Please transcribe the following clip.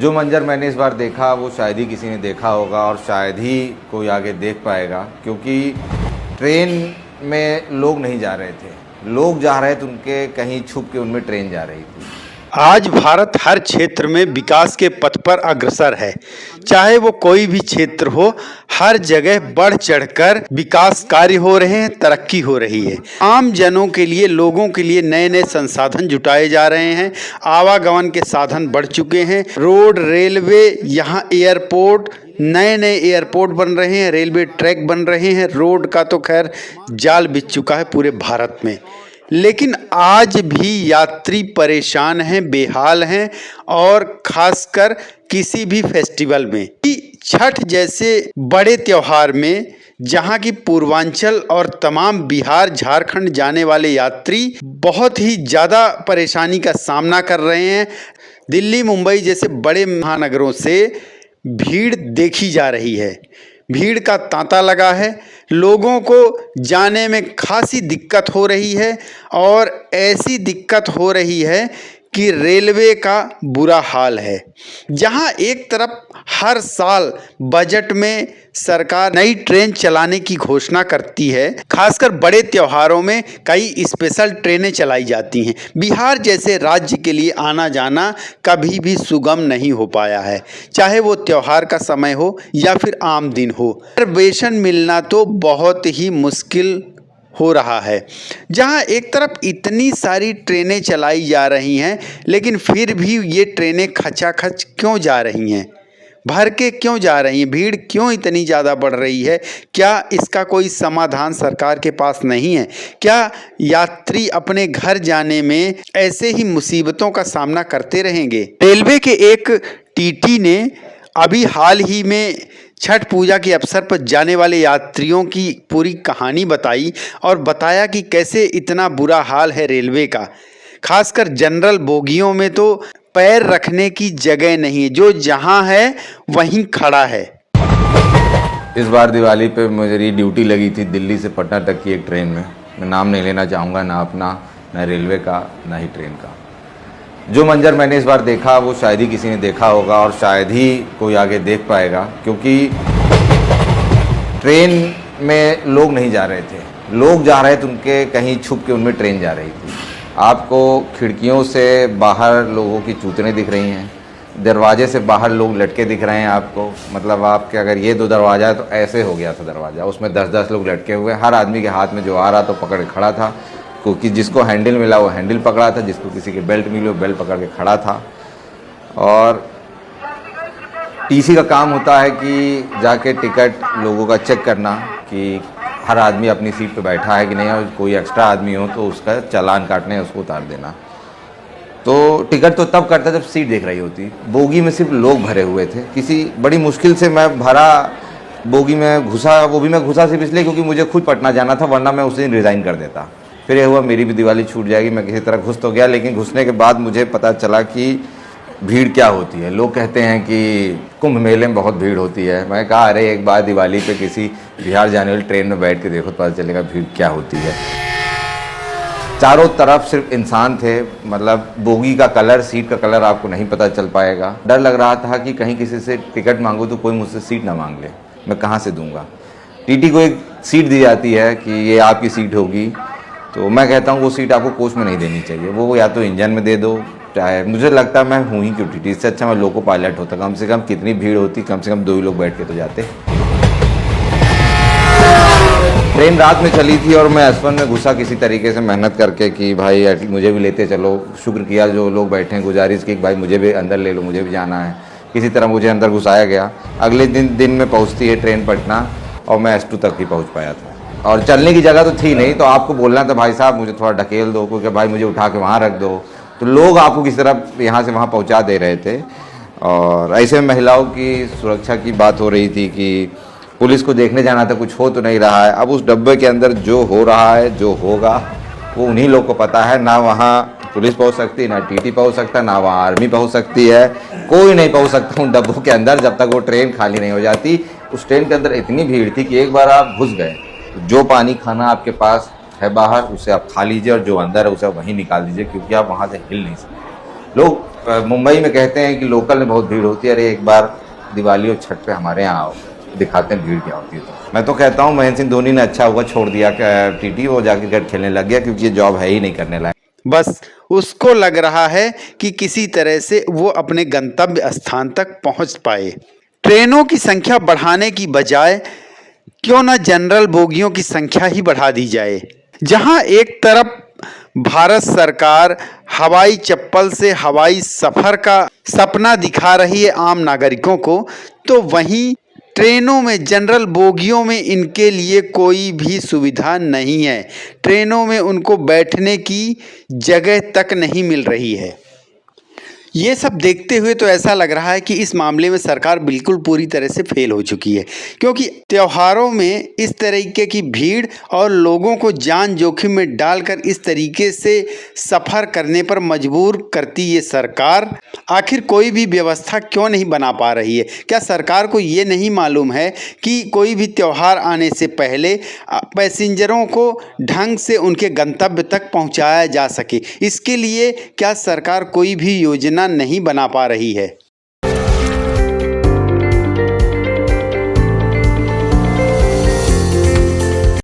जो मंजर मैंने इस बार देखा वो शायद ही किसी ने देखा होगा और शायद ही कोई आगे देख पाएगा, क्योंकि ट्रेन में लोग नहीं जा रहे थे, लोग जा रहे थे उनके कहीं छुप के उनमें ट्रेन जा रही थी। आज भारत हर क्षेत्र में विकास के पथ पर अग्रसर है। चाहे वो कोई भी क्षेत्र हो, हर जगह बढ़ चढ़कर विकास कार्य हो रहे हैं, तरक्की हो रही है। आम जनों के लिए, लोगों के लिए नए नए संसाधन जुटाए जा रहे हैं। आवागमन के साधन बढ़ चुके हैं। रोड, रेलवे, यहाँ एयरपोर्ट, नए नए एयरपोर्ट बन रहे हैं, रेलवे ट्रैक बन रहे हैं। रोड का तो खैर जाल बिछ चुका है पूरे भारत में, लेकिन आज भी यात्री परेशान हैं, बेहाल हैं। और खासकर किसी भी फेस्टिवल में, छठ जैसे बड़े त्योहार में, जहां की पूर्वांचल और तमाम बिहार, झारखंड जाने वाले यात्री बहुत ही ज़्यादा परेशानी का सामना कर रहे हैं। दिल्ली, मुंबई जैसे बड़े महानगरों से भीड़ देखी जा रही है। भीड़ का तांता लगा है। लोगों को जाने में खासी दिक्कत हो रही है और ऐसी दिक्कत हो रही है कि रेलवे का बुरा हाल है। जहां एक तरफ हर साल बजट में सरकार नई ट्रेन चलाने की घोषणा करती है, खासकर बड़े त्योहारों में कई स्पेशल ट्रेनें चलाई जाती हैं। बिहार जैसे राज्य के लिए आना जाना कभी भी सुगम नहीं हो पाया है, चाहे वो त्योहार का समय हो या फिर आम दिन हो। रिजर्वेशन मिलना तो बहुत ही मुश्किल हो रहा है। जहां एक तरफ इतनी सारी ट्रेनें चलाई जा रही हैं, लेकिन फिर भी ये ट्रेनें खचाखच क्यों जा रही हैं, भर के क्यों जा रही हैं, भीड़ क्यों इतनी ज़्यादा बढ़ रही है? क्या इसका कोई समाधान सरकार के पास नहीं है? क्या यात्री अपने घर जाने में ऐसे ही मुसीबतों का सामना करते रहेंगे? रेलवे के एक टीटी ने अभी हाल ही में छठ पूजा के अवसर पर जाने वाले यात्रियों की पूरी कहानी बताई और बताया कि कैसे इतना बुरा हाल है रेलवे का। खासकर जनरल बोगियों में तो पैर रखने की जगह नहीं है, जो जहां है वहीं खड़ा है। इस बार दिवाली पे मेरी ड्यूटी लगी थी दिल्ली से पटना तक की एक ट्रेन में। मैं नाम नहीं लेना चाहूँगा, ना अपना, ना रेलवे का, ना ही ट्रेन का। जो मंजर मैंने इस बार देखा वो शायद ही किसी ने देखा होगा और शायद ही कोई आगे देख पाएगा, क्योंकि ट्रेन में लोग नहीं जा रहे थे, लोग जा रहे थे उनके कहीं छुप के उनमें ट्रेन जा रही थी। आपको खिड़कियों से बाहर लोगों की चूतने दिख रही हैं, दरवाजे से बाहर लोग लटके दिख रहे हैं आपको। मतलब आपके अगर ये दो दरवाज़ा है तो ऐसे हो गया था दरवाज़ा, उसमें 10-10 लोग लटके हुए। हर आदमी के हाथ में जो आ रहा तो पकड़ के खड़ा था, क्योंकि जिसको हैंडल मिला वो हैंडल पकड़ा था, जिसको किसी के बेल्ट मिली वो बेल्ट पकड़ के खड़ा था। और टीसी का काम होता है कि जाके टिकट लोगों का चेक करना कि हर आदमी अपनी सीट पे बैठा है कि नहीं, और कोई एक्स्ट्रा आदमी हो तो उसका चालान काटने उसको उतार देना। तो टिकट तो तब कटता जब सीट देख रही होती। बोगी में सिर्फ लोग भरे हुए थे। किसी बड़ी मुश्किल से मैं भरा बोगी में घुसा, वो भी मैं घुसा सिर्फ इसलिए क्योंकि मुझे खुद पटना जाना था, वरना मैं उस दिन रिज़ाइन कर देता। फिर ये हुआ मेरी भी दिवाली छूट जाएगी, मैं किसी तरह घुस तो गया, लेकिन घुसने के बाद मुझे पता चला कि भीड़ क्या होती है। लोग कहते हैं कि कुंभ मेले में बहुत भीड़ होती है। मैं कहा अरे एक बार दिवाली पे किसी बिहार जाने वाली ट्रेन में बैठ के देखो तो पता चलेगा भीड़ क्या होती है। चारों तरफ सिर्फ इंसान थे, मतलब बोगी का कलर, सीट का कलर आपको नहीं पता चल पाएगा। डर लग रहा था कि कहीं किसी से टिकट मांगो तो कोई मुझसे सीट ना मांग ले, मैं कहाँ से दूंगा। टीटी को एक सीट दी जाती है कि ये आपकी सीट होगी, तो मैं कहता हूँ वो सीट आपको कोच में नहीं देनी चाहिए, वो या तो इंजन में दे दो। चाहे मुझे लगता है मैं हूँ ही क्यों टीटी, इससे अच्छा मैं लोको पायलट होता। कम से कम कितनी भीड़ होती, कम से कम 2 ही लोग बैठ के तो जाते। ट्रेन रात में चली थी और मैं S1 में घुसा किसी तरीके से मेहनत करके कि भाई मुझे भी लेते चलो। शुक्र किया जो लोग बैठे हैं, गुजारिश की भाई मुझे भी अंदर ले लो, मुझे भी जाना है। किसी तरह मुझे अंदर घुसाया गया। अगले दिन में पहुँचती है ट्रेन पटना और मैं S2 तक ही पहुँच पाया था। और चलने की जगह तो थी नहीं, तो आपको बोलना था भाई साहब मुझे थोड़ा ढकेल दो, क्योंकि भाई मुझे उठा के वहाँ रख दो, तो लोग आपको किसी तरह यहाँ से वहाँ पहुँचा दे रहे थे। और ऐसे में महिलाओं की सुरक्षा की बात हो रही थी कि पुलिस को देखने जाना था, कुछ हो तो नहीं रहा है। अब उस डब्बे के अंदर जो हो रहा है, जो होगा, वो उन्हीं लोग को पता है। ना वहाँ पुलिस पहुँच सकती, ना टीटी पहुँच सकता, ना वहाँ आर्मी पहुँच सकती है, कोई नहीं पहुँच सकता उन डब्बों के अंदर जब तक वो ट्रेन खाली नहीं हो जाती। उस ट्रेन के अंदर इतनी भीड़ थी कि एक बार आप घुस गए, जो पानी खाना आपके पास है बाहर उसे आप खा लीजिए और जो अंदर है उसे आप वहीं निकाल दीजिए, क्योंकि आप वहाँ से हिल नहीं सकते। लोग मुंबई में कहते हैं कि लोकल में बहुत भीड़ होती है, अरे एक बार दिवाली और छठ पे हमारे यहाँ आओ, दिखाते हैं भीड़ क्या होती है। तो मैं तो कहता हूँ महेंद्र सिंह धोनी ने अच्छा हुआ छोड़ दिया टीटी, वो जाके क्रिकेट खेलने लग गया, क्योंकि ये जॉब है ही नहीं करने लायक। बस उसको लग रहा है कि किसी तरह से वो अपने गंतव्य स्थान तक पहुंच पाए। ट्रेनों की संख्या बढ़ाने की बजाय क्यों न जनरल बोगियों की संख्या ही बढ़ा दी जाए। जहां एक तरफ भारत सरकार हवाई चप्पल से हवाई सफर का सपना दिखा रही है आम नागरिकों को, तो वहीं ट्रेनों में जनरल बोगियों में इनके लिए कोई भी सुविधा नहीं है। ट्रेनों में उनको बैठने की जगह तक नहीं मिल रही है। ये सब देखते हुए तो ऐसा लग रहा है कि इस मामले में सरकार बिल्कुल पूरी तरह से फेल हो चुकी है, क्योंकि त्योहारों में इस तरीके की भीड़ और लोगों को जान जोखिम में डालकर इस तरीके से सफ़र करने पर मजबूर करती ये सरकार आखिर कोई भी व्यवस्था क्यों नहीं बना पा रही है। क्या सरकार को ये नहीं मालूम है कि कोई भी त्यौहार आने से पहले पैसेंजरों को ढंग से उनके गंतव्य तक पहुंचाया जा सके? इसके लिए क्या सरकार कोई भी योजना नहीं बना पा रही है?